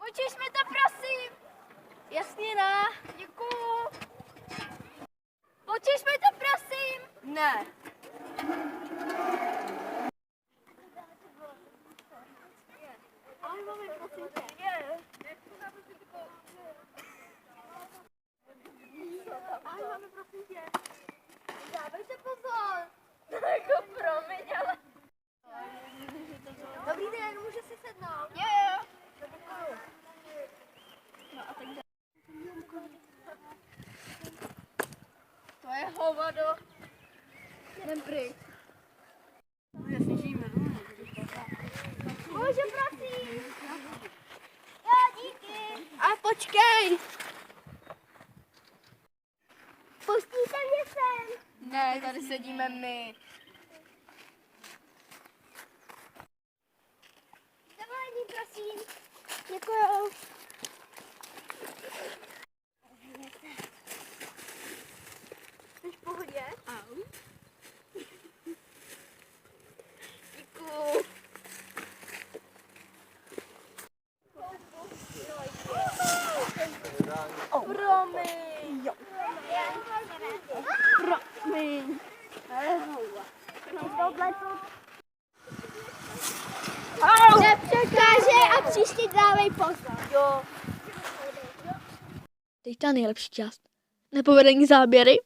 Počíš mi to, prosím. Jasně ne. Děkuju. Počíš mi to, prosím. Ne. Ahoj, mami, prosím tě. Ahoj, mami, prosím tě. Dávejte pozor. Jako promiň, ale... Dobrý den, může si sednout? Jo. No a tak to je hovado. Jdem pryč. Já slyšíme. Můžu, prosím? Jo, díky. A počkej. Pustíte mě sem. Ne, tady sedíme my. Dovolení, prosím. Děkuju. Jsi v pohodě? Au. Děkuju. Promiň. Jo. Promiň. Nepřekážej a příště dávej pozor. Jo. Teď ta nejlepší část. Nepovedení záběry.